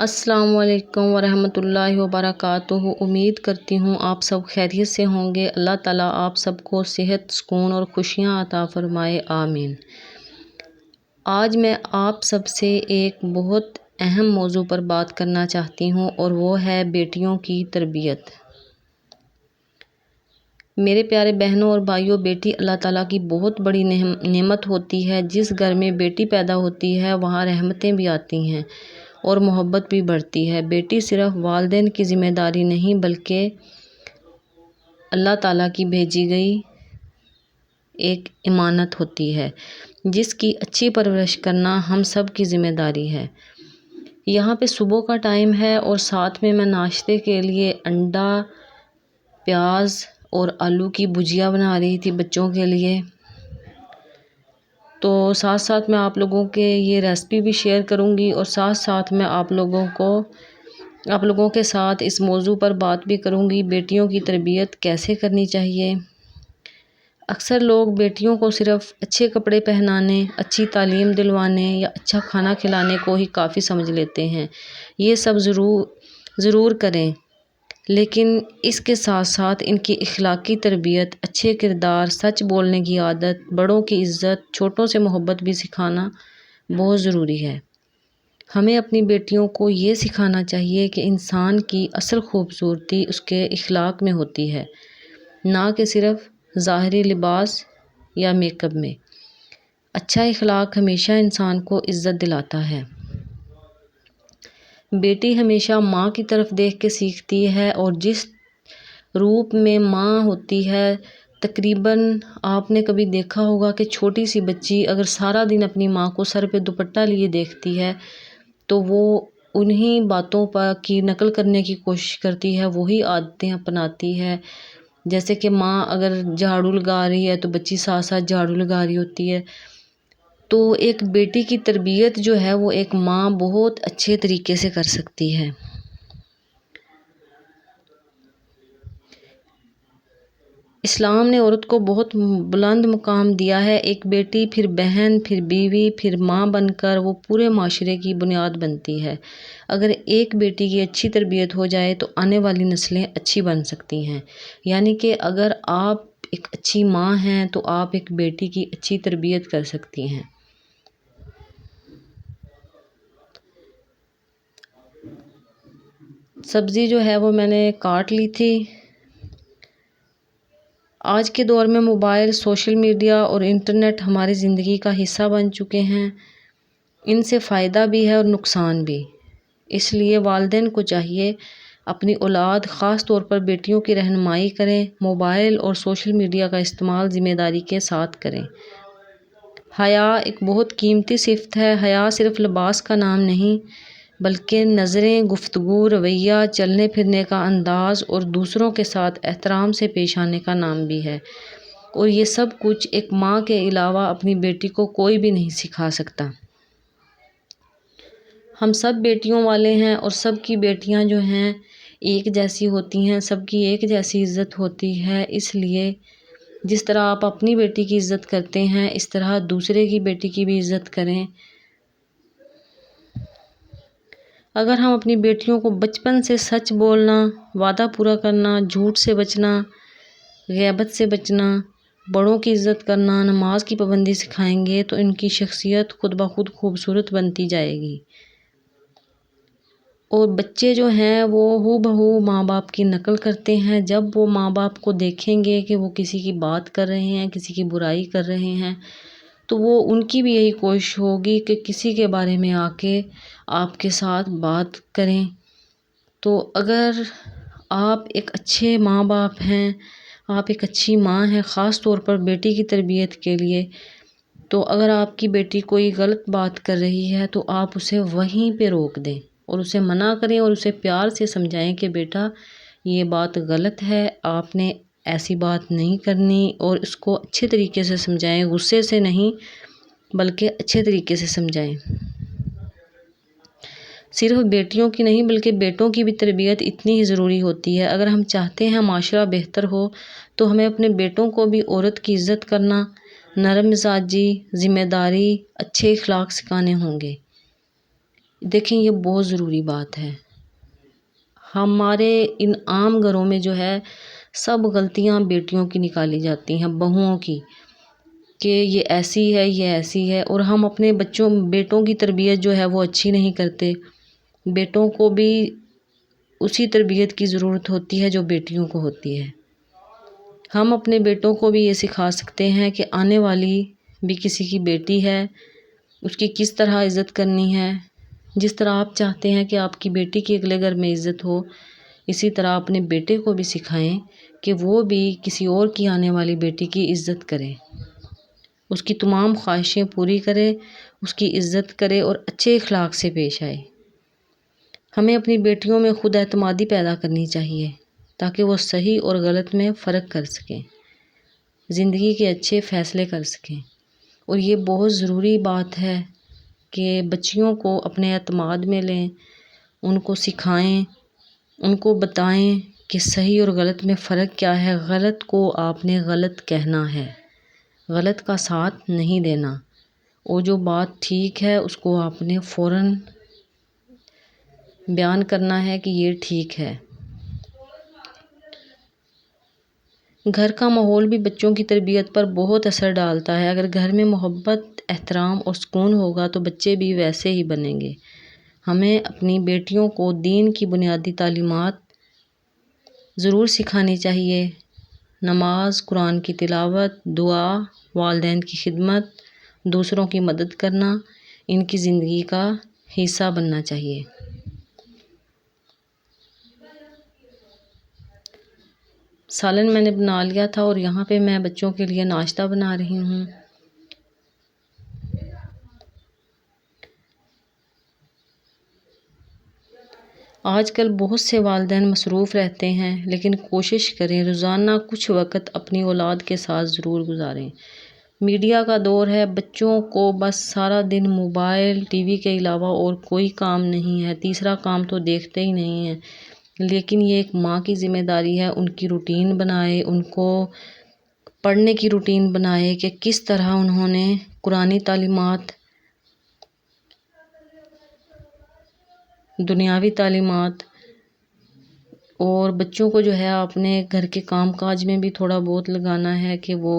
السلام علیکم ورحمۃ اللہ وبرکاتہ۔ امید کرتی ہوں آپ سب خیریت سے ہوں گے۔ اللہ تعالیٰ آپ سب کو صحت، سکون اور خوشیاں عطا فرمائے، آمین۔ آج میں آپ سب سے ایک بہت اہم موضوع پر بات کرنا چاہتی ہوں اور وہ ہے بیٹیوں کی تربیت۔ میرے پیارے بہنوں اور بھائیوں، بیٹی اللہ تعالیٰ کی بہت بڑی نعمت ہوتی ہے۔ جس گھر میں بیٹی پیدا ہوتی ہے وہاں رحمتیں بھی آتی ہیں اور محبت بھی بڑھتی ہے۔ بیٹی صرف والدین کی ذمہ داری نہیں بلکہ اللہ تعالیٰ کی بھیجی گئی ایک امانت ہوتی ہے جس کی اچھی پرورش کرنا ہم سب کی ذمہ داری ہے۔ یہاں پہ صبح کا ٹائم ہے اور ساتھ میں ناشتے کے لیے انڈا، پیاز اور آلو کی بھجیا بنا رہی تھی بچوں کے لیے۔ تو ساتھ ساتھ میں آپ لوگوں کے یہ ریسپی بھی شیئر کروں گی اور ساتھ ساتھ میں آپ لوگوں کے ساتھ اس موضوع پر بات بھی کروں گی، بیٹیوں کی تربیت کیسے کرنی چاہیے۔ اکثر لوگ بیٹیوں کو صرف اچھے کپڑے پہنانے، اچھی تعلیم دلوانے یا اچھا کھانا کھلانے کو ہی کافی سمجھ لیتے ہیں۔ یہ سب ضرور کریں، لیکن اس کے ساتھ ساتھ ان کی اخلاقی تربیت، اچھے کردار، سچ بولنے کی عادت، بڑوں کی عزت، چھوٹوں سے محبت بھی سکھانا بہت ضروری ہے۔ ہمیں اپنی بیٹیوں کو یہ سکھانا چاہیے کہ انسان کی اصل خوبصورتی اس کے اخلاق میں ہوتی ہے، نہ کہ صرف ظاہری لباس یا میک اپ میں۔ اچھا اخلاق ہمیشہ انسان کو عزت دلاتا ہے۔ بیٹی ہمیشہ ماں کی طرف دیکھ کے سیکھتی ہے اور جس روپ میں ماں ہوتی ہے، تقریباً آپ نے کبھی دیکھا ہوگا کہ چھوٹی سی بچی اگر سارا دن اپنی ماں کو سر پہ دوپٹہ لیے دیکھتی ہے تو وہ انہی باتوں پر کی نقل کرنے کی کوشش کرتی ہے، وہی عادتیں اپناتی ہے۔ جیسے کہ ماں اگر جھاڑو لگا رہی ہے تو بچی ساتھ ساتھ جھاڑو لگا رہی ہوتی ہے۔ تو ایک بیٹی کی تربیت جو ہے وہ ایک ماں بہت اچھے طریقے سے کر سکتی ہے۔ اسلام نے عورت کو بہت بلند مقام دیا ہے۔ ایک بیٹی، پھر بہن، پھر بیوی، پھر ماں بن کر وہ پورے معاشرے کی بنیاد بنتی ہے۔ اگر ایک بیٹی کی اچھی تربیت ہو جائے تو آنے والی نسلیں اچھی بن سکتی ہیں۔ یعنی کہ اگر آپ ایک اچھی ماں ہیں تو آپ ایک بیٹی کی اچھی تربیت کر سکتی ہیں۔ سبزی جو ہے وہ میں نے کاٹ لی تھی۔ آج کے دور میں موبائل، سوشل میڈیا اور انٹرنیٹ ہماری زندگی کا حصہ بن چکے ہیں۔ ان سے فائدہ بھی ہے اور نقصان بھی۔ اس لیے والدین کو چاہیے اپنی اولاد، خاص طور پر بیٹیوں کی رہنمائی کریں۔ موبائل اور سوشل میڈیا کا استعمال ذمہ داری کے ساتھ کریں۔ حیا ایک بہت قیمتی صفت ہے۔ حیا صرف لباس کا نام نہیں بلکہ نظریں، گفتگو، رویہ، چلنے پھرنے کا انداز اور دوسروں کے ساتھ احترام سے پیش آنے کا نام بھی ہے۔ اور یہ سب کچھ ایک ماں کے علاوہ اپنی بیٹی کو کوئی بھی نہیں سکھا سکتا۔ ہم سب بیٹیوں والے ہیں اور سب کی بیٹیاں جو ہیں ایک جیسی ہوتی ہیں، سب کی ایک جیسی عزت ہوتی ہے۔ اس لیے جس طرح آپ اپنی بیٹی کی عزت کرتے ہیں اس طرح دوسرے کی بیٹی کی بھی عزت کریں۔ اگر ہم اپنی بیٹیوں کو بچپن سے سچ بولنا، وعدہ پورا کرنا، جھوٹ سے بچنا، غیبت سے بچنا، بڑوں کی عزت کرنا، نماز کی پابندی سکھائیں گے تو ان کی شخصیت خود بخود خوبصورت بنتی جائے گی۔ اور بچے جو ہیں وہ ہو بہو ماں باپ کی نقل کرتے ہیں۔ جب وہ ماں باپ کو دیکھیں گے کہ وہ کسی کی بات کر رہے ہیں، کسی کی برائی کر رہے ہیں، تو وہ ان کی بھی یہی کوشش ہوگی کہ کسی کے بارے میں آ کے آپ کے ساتھ بات کریں۔ تو اگر آپ ایک اچھے ماں باپ ہیں، آپ ایک اچھی ماں ہیں، خاص طور پر بیٹی کی تربیت کے لیے، تو اگر آپ کی بیٹی کوئی غلط بات کر رہی ہے تو آپ اسے وہیں پہ روک دیں اور اسے منع کریں اور اسے پیار سے سمجھائیں کہ بیٹا یہ بات غلط ہے، آپ نے ایسی بات نہیں کرنی، اور اس کو اچھے طریقے سے سمجھائیں، غصے سے نہیں بلکہ اچھے طریقے سے سمجھائیں۔ صرف بیٹیوں کی نہیں بلکہ بیٹوں کی بھی تربیت اتنی ہی ضروری ہوتی ہے۔ اگر ہم چاہتے ہیں معاشرہ بہتر ہو تو ہمیں اپنے بیٹوں کو بھی عورت کی عزت کرنا، نرم مزاجی، ذمہ داری، اچھے اخلاق سکھانے ہوں گے۔ دیکھیں یہ بہت ضروری بات ہے. ہمارے ان عام گھروں میں جو ہے سب غلطیاں بیٹیوں کی نکالی جاتی ہیں، بہوؤں کی، کہ یہ ایسی ہے، یہ ایسی ہے، اور ہم اپنے بیٹوں کی تربیت جو ہے وہ اچھی نہیں کرتے. بیٹوں کو بھی اسی تربیت کی ضرورت ہوتی ہے جو بیٹیوں کو ہوتی ہے. ہم اپنے بیٹوں کو بھی یہ سکھا سکتے ہیں کہ آنے والی بھی کسی کی بیٹی ہے، اس کی کس طرح عزت کرنی ہے. جس طرح آپ چاہتے ہیں کہ آپ کی بیٹی کی اگلے گھر میں عزت ہو، اسی طرح اپنے بیٹے کو بھی سکھائیں کہ وہ بھی کسی اور کی آنے والی بیٹی کی عزت کرے، اس کی تمام خواہشیں پوری کرے، اس کی عزت کرے اور اچھے اخلاق سے پیش آئے. ہمیں اپنی بیٹیوں میں خود اعتمادی پیدا کرنی چاہیے تاکہ وہ صحیح اور غلط میں فرق کر سکیں، زندگی کے اچھے فیصلے کر سکیں. اور یہ بہت ضروری بات ہے کہ بچیوں کو اپنے اعتماد میں لیں، ان کو سکھائیں، ان کو بتائیں کہ صحیح اور غلط میں فرق کیا ہے. غلط کو آپ نے غلط کہنا ہے، غلط کا ساتھ نہیں دینا، اور جو بات ٹھیک ہے اس کو آپ نے فوراً بیان کرنا ہے کہ یہ ٹھیک ہے. گھر کا ماحول بھی بچوں کی تربیت پر بہت اثر ڈالتا ہے. اگر گھر میں محبت، احترام اور سکون ہوگا تو بچے بھی ویسے ہی بنیں گے. ہمیں اپنی بیٹیوں کو دین کی بنیادی تعلیمات ضرور سکھانی چاہیے. نماز، قرآن کی تلاوت، دعا، والدین کی خدمت، دوسروں کی مدد کرنا ان کی زندگی کا حصہ بننا چاہیے. سالن میں نے بنا لیا تھا اور یہاں پہ میں بچوں کے لیے ناشتہ بنا رہی ہوں. آج کل بہت سے والدین مصروف رہتے ہیں، لیکن کوشش کریں روزانہ کچھ وقت اپنی اولاد کے ساتھ ضرور گزاریں. میڈیا کا دور ہے، بچوں کو بس سارا دن موبائل، ٹی وی کے علاوہ اور کوئی کام نہیں ہے، تیسرا کام تو دیکھتے ہی نہیں ہیں. لیکن یہ ایک ماں کی ذمہ داری ہے، ان کی روٹین بنائے، ان کو پڑھنے کی روٹین بنائے کہ کس طرح انہوں نے قرآنی تعلیمات، دنیاوی تعلیمات، اور بچوں کو جو ہے اپنے گھر کے کام کاج میں بھی تھوڑا بہت لگانا ہے کہ وہ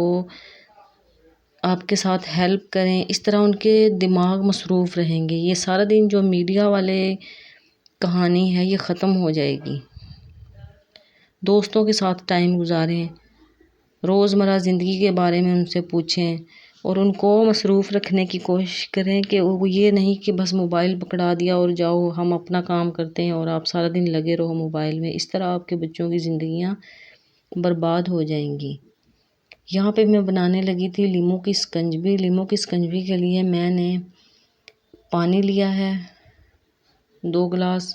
آپ کے ساتھ ہیلپ کریں. اس طرح ان کے دماغ مصروف رہیں گے. یہ سارا دن جو میڈیا والے کہانی ہے یہ ختم ہو جائے گی. دوستوں کے ساتھ ٹائم گزاریں، روزمرہ زندگی کے بارے میں ان سے پوچھیں اور ان کو مصروف رکھنے کی کوشش کریں کہ وہ یہ نہیں کہ بس موبائل پکڑا دیا اور جاؤ ہم اپنا کام کرتے ہیں اور آپ سارا دن لگے رہو موبائل میں. اس طرح آپ کے بچوں کی زندگیاں برباد ہو جائیں گی. یہاں پہ میں بنانے لگی تھی لیموں کی سکنجبی. لیموں کی سکنجبی کے لیے میں نے پانی لیا ہے 2 گلاس،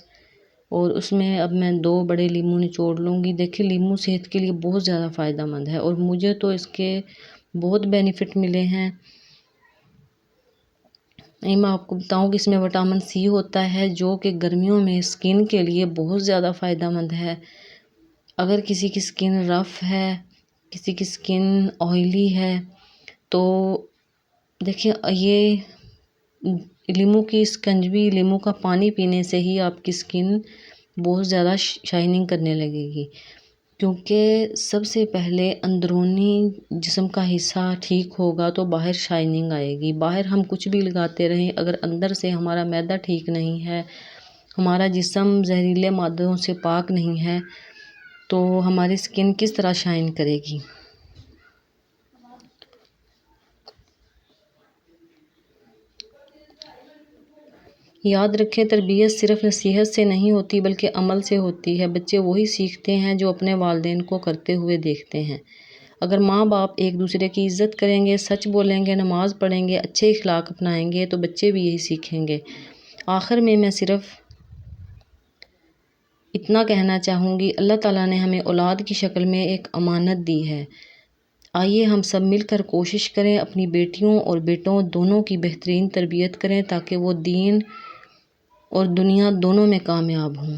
اور اس میں اب میں 2 بڑے لیموں نچوڑ لوں گی. دیکھیں لیموں صحت کے لیے بہت زیادہ فائدہ مند ہے اور مجھے تو اس کے بہت بینیفٹ ملے ہیں. میں آپ کو بتاؤں کہ اس میں وٹامن سی ہوتا ہے جو کہ گرمیوں میں سکن کے لیے بہت زیادہ فائدہ مند ہے. اگر کسی کی سکن رف ہے، کسی کی سکن آئلی ہے، تو دیکھیں یہ لیموں کی سکنجبی، لیموں کا پانی پینے سے ہی آپ کی سکن بہت زیادہ شائننگ کرنے لگے گی. کیونکہ سب سے پہلے اندرونی جسم کا حصہ ٹھیک ہوگا تو باہر شائننگ آئے گی. باہر ہم کچھ بھی لگاتے رہیں، اگر اندر سے ہمارا معدہ ٹھیک نہیں ہے، ہمارا جسم زہریلے مادوں سے پاک نہیں ہے، تو ہماری سکن کس طرح شائن کرے گی. یاد رکھیں تربیت صرف نصیحت سے نہیں ہوتی بلکہ عمل سے ہوتی ہے. بچے وہی سیکھتے ہیں جو اپنے والدین کو کرتے ہوئے دیکھتے ہیں. اگر ماں باپ ایک دوسرے کی عزت کریں گے، سچ بولیں گے، نماز پڑھیں گے، اچھے اخلاق اپنائیں گے تو بچے بھی یہی سیکھیں گے. آخر میں صرف اتنا کہنا چاہوں گی، اللہ تعالیٰ نے ہمیں اولاد کی شکل میں ایک امانت دی ہے. آئیے ہم سب مل کر کوشش کریں اپنی بیٹیوں اور بیٹوں دونوں کی بہترین تربیت کریں تاکہ وہ دین اور دنیا دونوں میں کامیاب ہوں.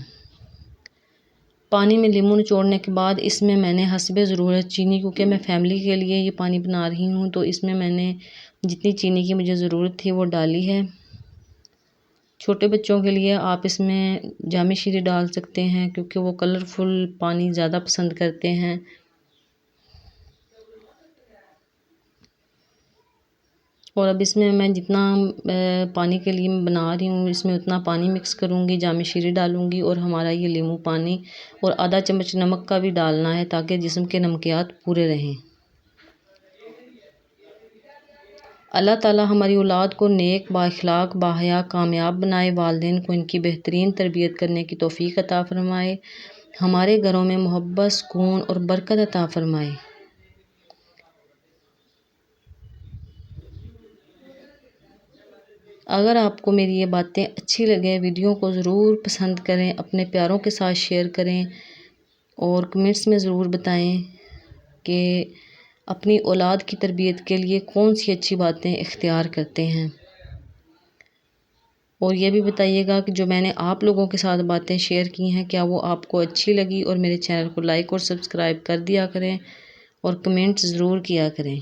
پانی میں لیموں نچوڑنے کے بعد اس میں نے حسب ضرورت چینی، کیونکہ میں فیملی کے لیے یہ پانی بنا رہی ہوں تو اس میں نے جتنی چینی کی مجھے ضرورت تھی وہ ڈالی ہے. چھوٹے بچوں کے لیے آپ اس میں جامع شیریں ڈال سکتے ہیں کیونکہ وہ کلرفل پانی زیادہ پسند کرتے ہیں۔ اور اب اس میں جتنا پانی کے لیے میں بنا رہی ہوں اس میں اتنا پانی مکس کروں گی، جامع شیریں ڈالوں گی اور ہمارا یہ لیمو پانی، اور آدھا چمچ نمک کا بھی ڈالنا ہے تاکہ جسم کے نمکیات پورے رہیں۔ اللہ تعالیٰ ہماری اولاد کو نیک، بااخلاق، باحیا، کامیاب بنائے، والدین کو ان کی بہترین تربیت کرنے کی توفیق عطا فرمائے، ہمارے گھروں میں محبت، سکون اور برکت عطا فرمائے۔ اگر آپ کو میری یہ باتیں اچھی لگیں، ویڈیو کو ضرور پسند کریں، اپنے پیاروں کے ساتھ شیئر کریں اور کمنٹس میں ضرور بتائیں کہ اپنی اولاد کی تربیت کے لیے کون سی اچھی باتیں اختیار کرتے ہیں۔ اور یہ بھی بتائیے گا کہ جو میں نے آپ لوگوں کے ساتھ باتیں شیئر کی ہیں کیا وہ آپ کو اچھی لگی، اور میرے چینل کو لائک اور سبسکرائب کر دیا کریں اور کمنٹس ضرور کیا کریں۔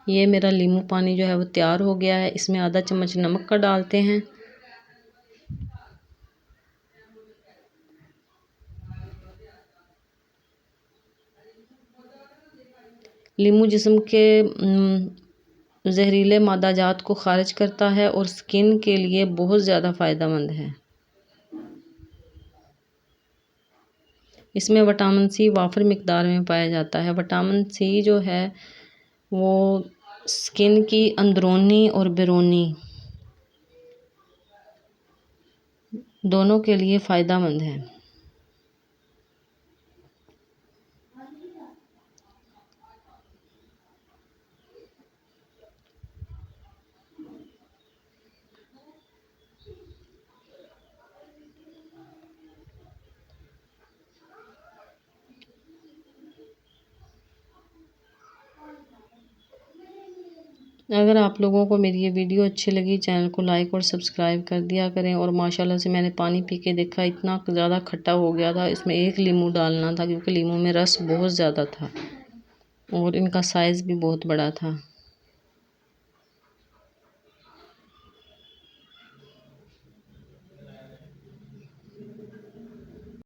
یہ میرا لیمو پانی جو ہے وہ تیار ہو گیا ہے، اس میں آدھا چمچ نمک کا ڈالتے ہیں۔ لیمو جسم کے زہریلے مادہ جات کو خارج کرتا ہے اور سکن کے لیے بہت زیادہ فائدہ مند ہے۔ اس میں وٹامن سی وافر مقدار میں پایا جاتا ہے۔ وٹامن سی جو ہے وہ سکن کی اندرونی اور بیرونی دونوں کے لیے فائدہ مند ہے۔ اگر آپ لوگوں کو میری یہ ویڈیو اچھی لگی، چینل کو لائک اور سبسکرائب کر دیا کریں۔ اور ماشاءاللہ سے میں نے پانی پی کے دیکھا اتنا زیادہ کھٹا ہو گیا تھا، اس میں ایک لیمو ڈالنا تھا کیونکہ لیمو میں رس بہت زیادہ تھا اور ان کا سائز بھی بہت بڑا تھا۔